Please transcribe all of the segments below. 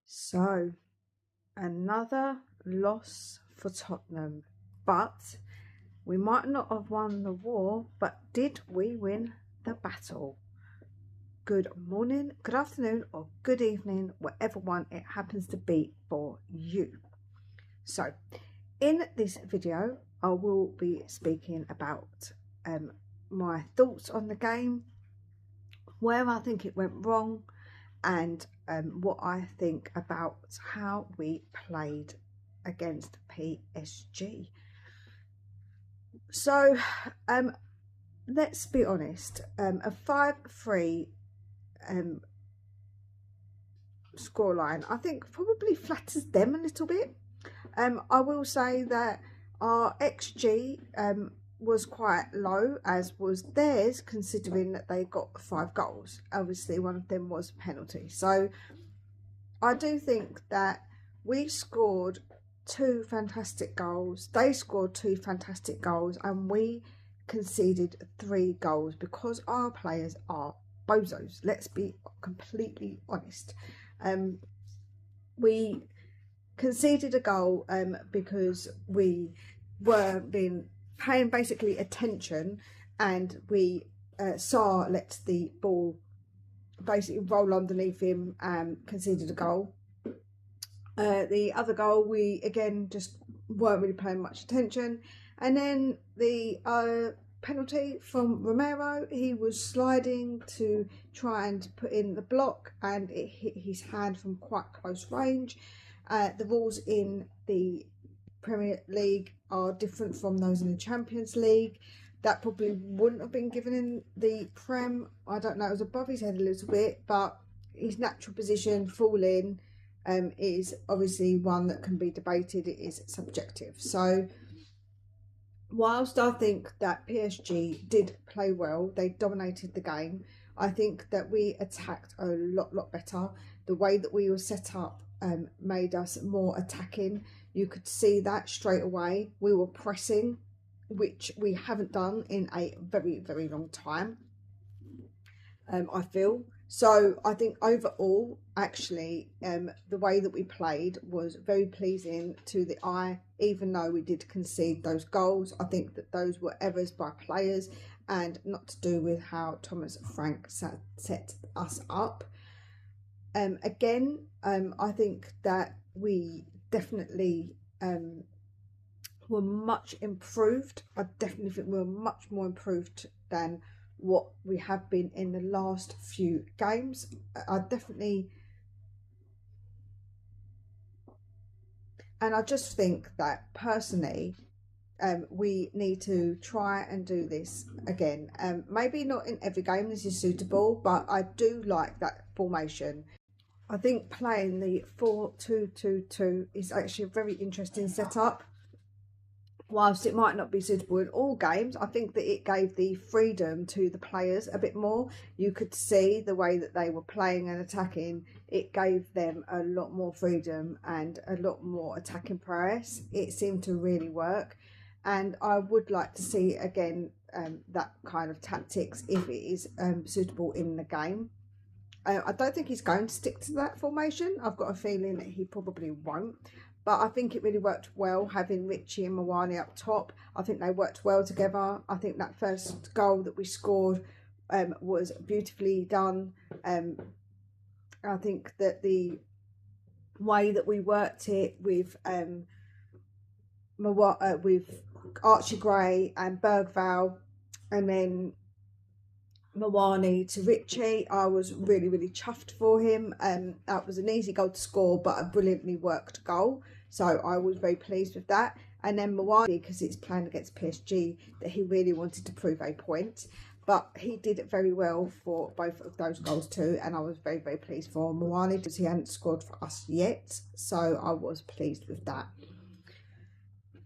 So, another loss for Tottenham, but we might not have won the war, but did we win the battle? Good morning, good afternoon, or good evening, whatever one it happens to be for you. So, in this video, I will be speaking about my thoughts on the game, where I think it went wrong, and what I think about how we played against PSG. So let's be honest, a 5-3 scoreline I think probably flatters them a little bit. I will say that our XG was quite low, as was theirs, considering that they got 5 goals. Obviously one of them was a penalty, so I do think that we scored 2 fantastic goals, they scored 2 fantastic goals, and we conceded 3 goals because our players are bozos. Let's be completely honest. We conceded a goal because we were paying basically attention, and we Sarr let the ball basically roll underneath him and conceded a goal. The other goal, we again just weren't really paying much attention, and then the penalty from Romero, he was sliding to try and put in the block and it hit his hand from quite close range. The rules in the Premier League are different from those in the Champions League. That probably wouldn't have been given in the Prem. I don't know, it was above his head a little bit, but his natural position, falling, is obviously one that can be debated. It is subjective. So whilst I think that PSG did play well, they dominated the game, I think that we attacked a lot better. The way that we were set up made us more attacking. You could see that straight away. We were pressing, which we haven't done in a very long time, I feel. So I think overall, actually, the way that we played was very pleasing to the eye, even though we did concede those goals. I think that those were errors by players and not to do with how Thomas Frank set us up. Again, I think that we definitely were much improved. I definitely think we were much more improved than what we have been in the last few games. I just think that personally, we need to try and do this again. Maybe not in every game this is suitable, but I do like that formation. I think playing the 4-2-2-2 is actually a very interesting setup. Whilst it might not be suitable in all games, I think that it gave the freedom to the players a bit more. You could see the way that they were playing and attacking. It gave them a lot more freedom and a lot more attacking prowess. It seemed to really work. And I would like to see again that kind of tactics if it is suitable in the game. I don't think he's going to stick to that formation. I've got a feeling that he probably won't. But I think it really worked well having Richie and Mawani up top. I think they worked well together. I think that first goal that we scored was beautifully done. I think that the way that we worked it with Archie Gray and Bergvall, and then Mawani to Richie, I was really chuffed for him. That was an easy goal to score, but a brilliantly worked goal. So I was very pleased with that. And then Mawani, because it's playing against PSG, that he really wanted to prove a point. But he did it very well for both of those goals too. And I was very pleased for Mawani because he hadn't scored for us yet. So I was pleased with that.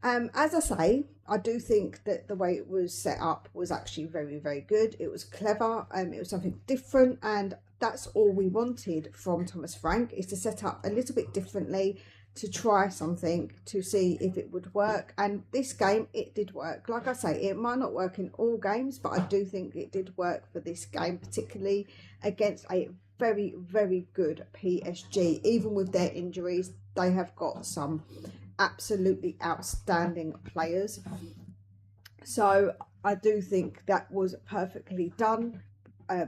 As I say, I do think that the way it was set up was actually very good. It was clever, it was something different, and that's all we wanted from Thomas Frank, is to set up a little bit differently, to try something, to see if it would work. And this game, it did work. Like I say, it might not work in all games, but I do think it did work for this game, particularly against a very, very good PSG. Even with their injuries, they have got some absolutely outstanding players. So I do think that was perfectly done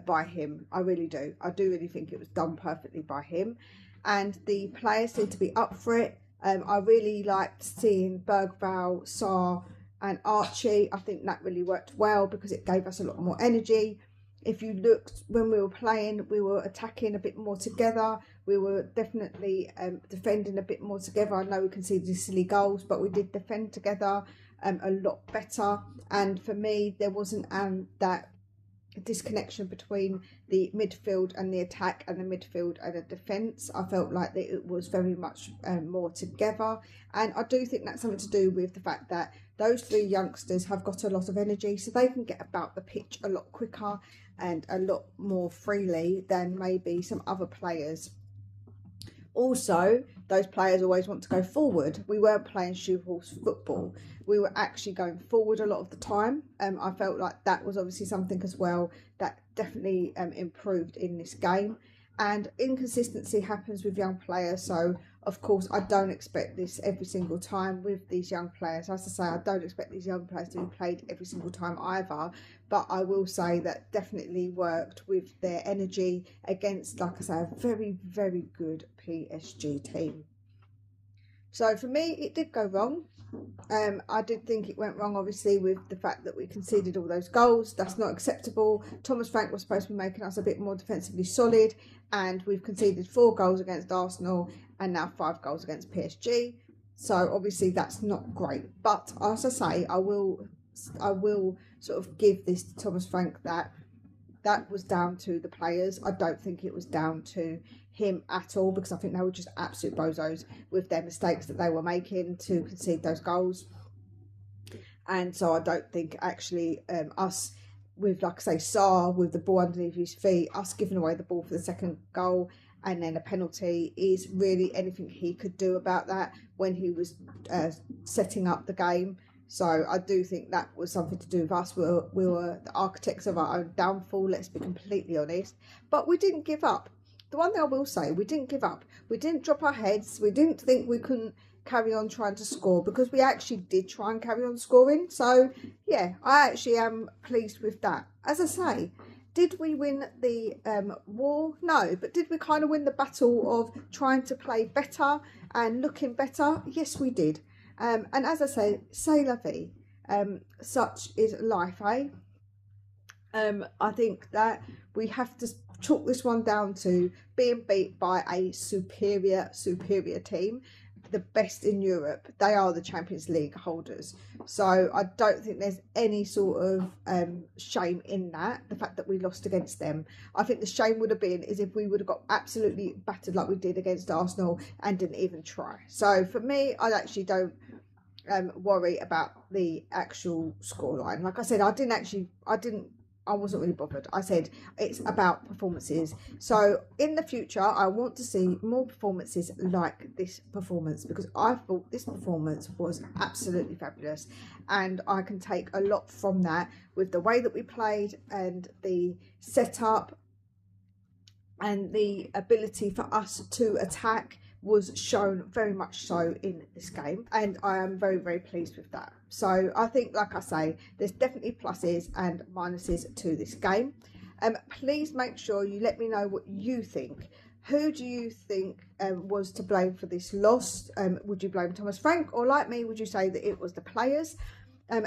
by him. I really do. I do really think it was done perfectly by him. And the players seem to be up for it. I really liked seeing Bergvall, Sarr and Archie. I think that really worked well because it gave us a lot more energy. If you looked when we were playing, we were attacking a bit more together. We were definitely defending a bit more together. I know we conceded silly goals, but we did defend together a lot better. And for me, there wasn't that disconnection between the midfield and the attack and the midfield and the defence. I felt like that it was very much more together, and I do think that's something to do with the fact that those three youngsters have got a lot of energy, so they can get about the pitch a lot quicker and a lot more freely than maybe some other players. Also, those players always want to go forward. We weren't playing shoe-horse football. We were actually going forward a lot of the time. I felt like that was obviously something as well that definitely improved in this game. And inconsistency happens with young players. So, of course, I don't expect this every single time with these young players. As I say, I don't expect these young players to be played every single time either. But I will say that definitely worked with their energy against, like I say, a very, very good PSG team. So for me, it did go wrong. I did think it went wrong, obviously, with the fact that we conceded all those goals. That's not acceptable. Thomas Frank was supposed to be making us a bit more defensively solid, and we've conceded 4 goals against Arsenal and now 5 goals against PSG. So obviously that's not great. But as I say, I will sort of give this to Thomas Frank that was down to the players. I don't think it was down to him at all, because I think they were just absolute bozos with their mistakes that they were making to concede those goals. And so I don't think actually us with, like I say, Sarr with the ball underneath his feet, us giving away the ball for the second goal and then a penalty is really anything he could do about that when he was setting up the game. So I do think that was something to do with us. We were the architects of our own downfall, let's be completely honest. But we didn't give up. The one thing I will say, we didn't give up. We didn't drop our heads. We didn't think we couldn't carry on trying to score, because we actually did try and carry on scoring. So, yeah, I actually am pleased with that. As I say, did we win the war? No, but did we kind of win the battle of trying to play better and looking better? Yes, we did. And as I say, c'est la vie. Such is life, eh? I think that we have to chalk this one down to being beat by a superior team, the best in Europe. They are the Champions League holders. So I don't think there's any sort of shame in that, the fact that we lost against them. I think the shame would have been is if we would have got absolutely battered like we did against Arsenal and didn't even try. So for me, I actually don't worry about the actual scoreline. Like I said, I wasn't really bothered. I said it's about performances. So in the future, I want to see more performances like this performance, because I thought this performance was absolutely fabulous, and I can take a lot from that with the way that we played and the setup and the ability for us to attack was shown very much so in this game, and I am very, very pleased with that. So I think, like I say, there's definitely pluses and minuses to this game. Please make sure you let me know what you think. Who do you think was to blame for this loss? Would you blame Thomas Frank, or like me, would you say that it was the players?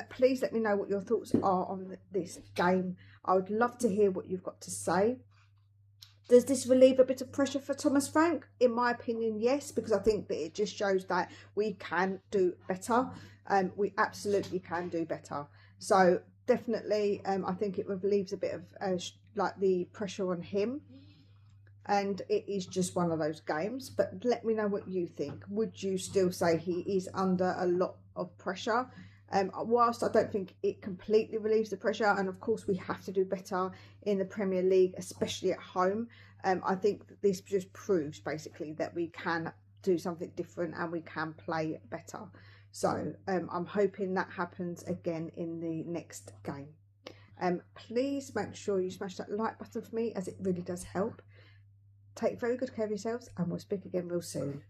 Please let me know what your thoughts are on this game. I would love to hear what you've got to say. Does this relieve a bit of pressure for Thomas Frank? In my opinion, yes, because I think that it just shows that we can do better. We absolutely can do better. So definitely, I think it relieves a bit of like the pressure on him. And it is just one of those games. But let me know what you think. Would you still say he is under a lot of pressure? Whilst I don't think it completely relieves the pressure, and of course we have to do better in the Premier League, especially at home, I think that this just proves basically that we can do something different and we can play better. So I'm hoping that happens again in the next game. Please make sure you smash that like button for me, as it really does help. take very good care of yourselves, and we'll speak again real soon.